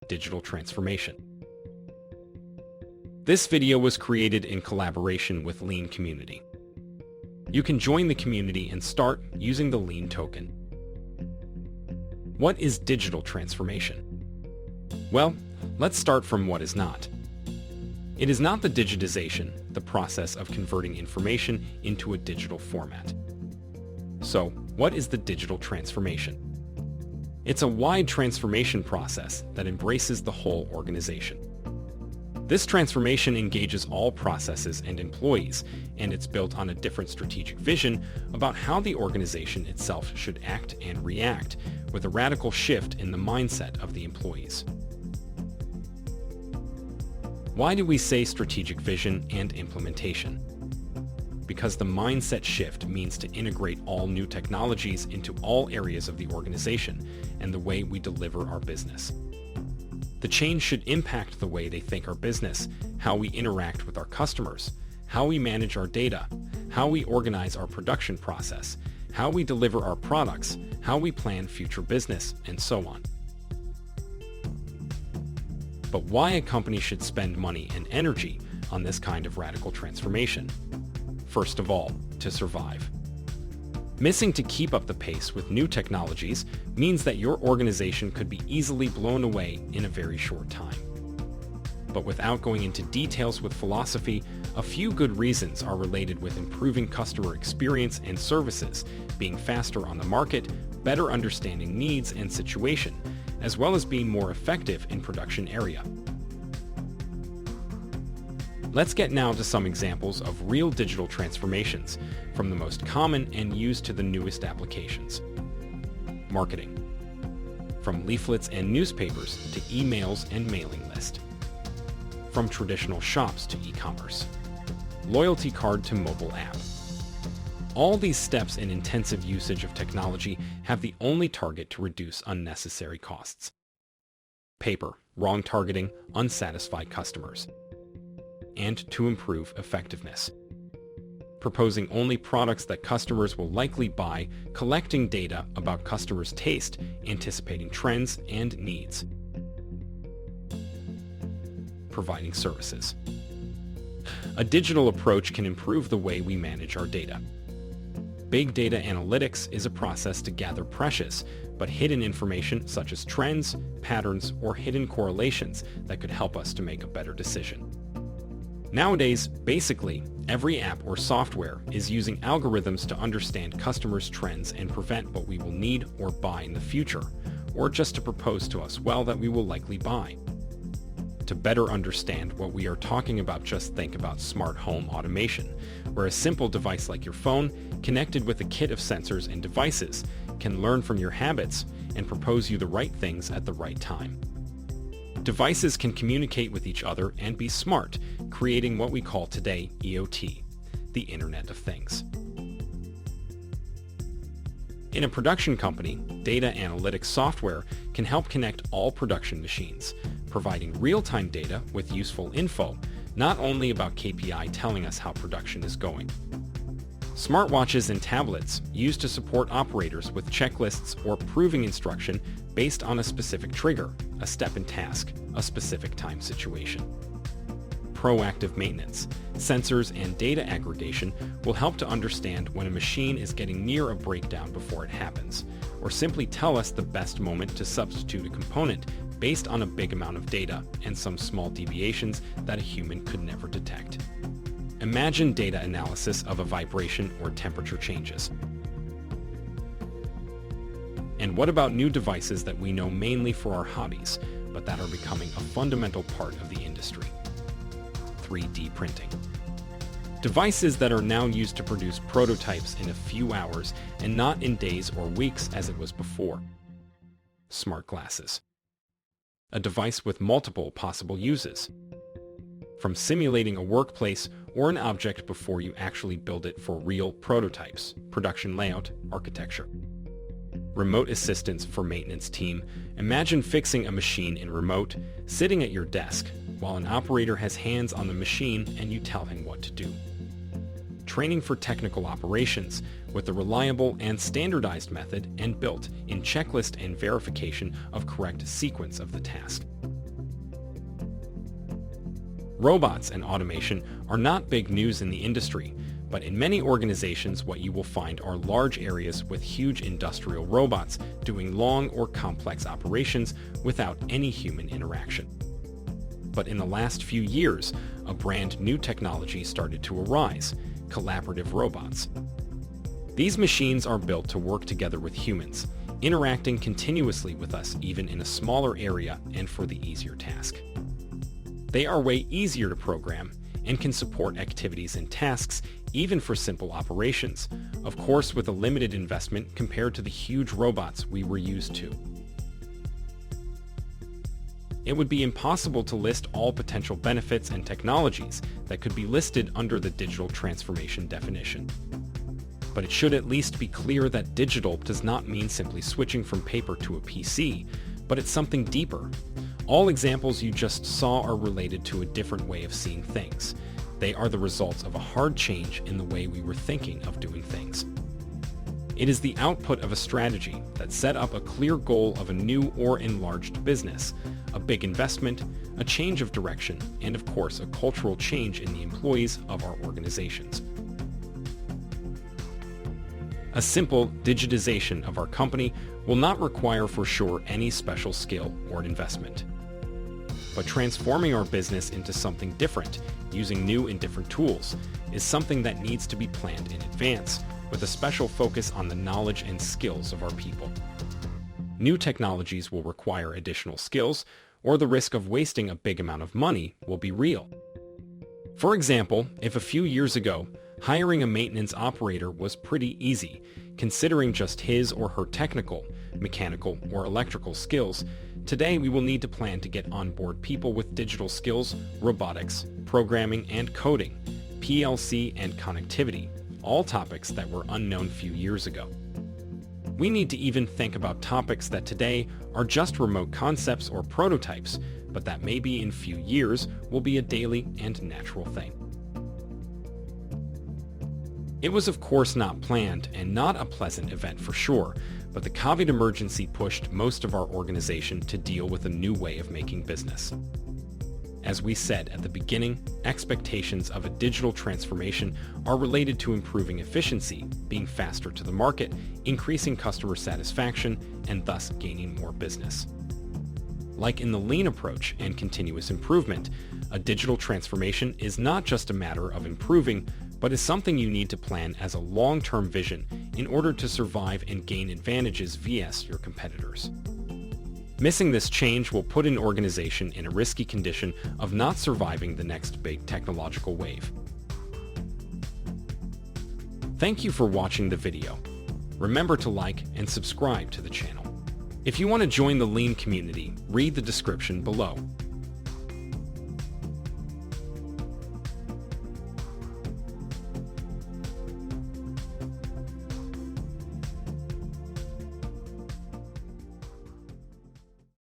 Digital transformation. This video was created in collaboration with Lean Community. You can join the community and start using the Lean token. What is digital transformation? Well, let's start from what is not. It is not the digitization, the process of converting information into a digital format. So, what is the digital transformation? It's a wide transformation process that embraces the whole organization. This transformation engages all processes and employees, and it's built on a different strategic vision about how the organization itself should act and react, with a radical shift in the mindset of the employees. Why do we say strategic vision and implementation? Because the mindset shift means to integrate all new technologies into all areas of the organization and the way we deliver our business. The change should impact the way they think our business, how we interact with our customers, how we manage our data, how we organize our production process, how we deliver our products, how we plan future business, and so on. But why a company should spend money and energy on this kind of radical transformation? First of all, to survive. Missing to keep up the pace with new technologies means that your organization could be easily blown away in a very short time. But without going into details with philosophy, a few good reasons are related with improving customer experience and services, being faster on the market, better understanding needs and situation, as well as being more effective in production area. Let's get now to some examples of real digital transformations, from the most common and used to the newest applications. Marketing. From leaflets and newspapers to emails and mailing list. From traditional shops to e-commerce. Loyalty card to mobile app. All these steps and intensive usage of technology have the only target to reduce unnecessary costs. Paper, wrong targeting, unsatisfied customers. And to improve effectiveness. Proposing only products that customers will likely buy, collecting data about customers' taste, anticipating trends and needs. Providing services. A digital approach can improve the way we manage our data. Big data analytics is a process to gather precious but hidden information such as trends, patterns, or hidden correlations that could help us to make a better decision. Nowadays, basically, every app or software is using algorithms to understand customers' trends and prevent what we will need or buy in the future, or just to propose to us that we will likely buy. To better understand what we are talking about, just think about smart home automation, where a simple device like your phone, connected with a kit of sensors and devices, can learn from your habits and propose you the right things at the right time. Devices can communicate with each other and be smart, creating what we call today IoT, the Internet of Things. In a production company, data analytics software can help connect all production machines, providing real-time data with useful info, not only about KPI telling us how production is going. Smartwatches and tablets used to support operators with checklists or proving instruction based on a specific trigger, a step in task, a specific time situation. Proactive maintenance, sensors, and data aggregation will help to understand when a machine is getting near a breakdown before it happens, or simply tell us the best moment to substitute a component based on a big amount of data and some small deviations that a human could never detect. Imagine data analysis of a vibration or temperature changes. And what about new devices that we know mainly for our hobbies, but that are becoming a fundamental part of the industry? 3D printing. Devices that are now used to produce prototypes in a few hours and not in days or weeks as it was before. Smart glasses. A device with multiple possible uses. From simulating a workplace or an object before you actually build it for real prototypes, production layout, architecture. Remote assistance for maintenance team. Imagine fixing a machine in remote, sitting at your desk, while an operator has hands on the machine and you tell him what to do. Training for technical operations, with a reliable and standardized method and built-in checklist and verification of correct sequence of the task. Robots and automation are not big news in the industry, but in many organizations what you will find are large areas with huge industrial robots doing long or complex operations without any human interaction. But in the last few years, a brand new technology started to arise: collaborative robots. These machines are built to work together with humans, interacting continuously with us even in a smaller area and for the easier task. They are way easier to program and can support activities and tasks even for simple operations, of course with a limited investment compared to the huge robots we were used to. It would be impossible to list all potential benefits and technologies that could be listed under the digital transformation definition. But it should at least be clear that digital does not mean simply switching from paper to a PC, but it's something deeper. All examples you just saw are related to a different way of seeing things. They are the results of a hard change in the way we were thinking of doing things. It is the output of a strategy that set up a clear goal of a new or enlarged business, a big investment, a change of direction, and of course a cultural change in the employees of our organizations. A simple digitization of our company will not require for sure any special skill or investment. But transforming our business into something different, using new and different tools, is something that needs to be planned in advance, with a special focus on the knowledge and skills of our people. New technologies will require additional skills, or the risk of wasting a big amount of money will be real. For example, if a few years ago, hiring a maintenance operator was pretty easy, considering just his or her technical, mechanical, or electrical skills, today we will need to plan to get on board people with digital skills, robotics, programming and coding, PLC and connectivity, all topics that were unknown few years ago. We need to even think about topics that today are just remote concepts or prototypes, but that maybe in few years will be a daily and natural thing. It was of course not planned and not a pleasant event for sure, but the COVID emergency pushed most of our organization to deal with a new way of making business. As we said at the beginning, expectations of a digital transformation are related to improving efficiency, being faster to the market, increasing customer satisfaction, and thus gaining more business. Like in the lean approach and continuous improvement, a digital transformation is not just a matter of improving, but is something you need to plan as a long-term vision in order to survive and gain advantages vs your competitors. Missing this change will put an organization in a risky condition of not surviving the next big technological wave. Thank you for watching the video. Remember to like and subscribe to the channel. If you want to join the Lean community, read the description below.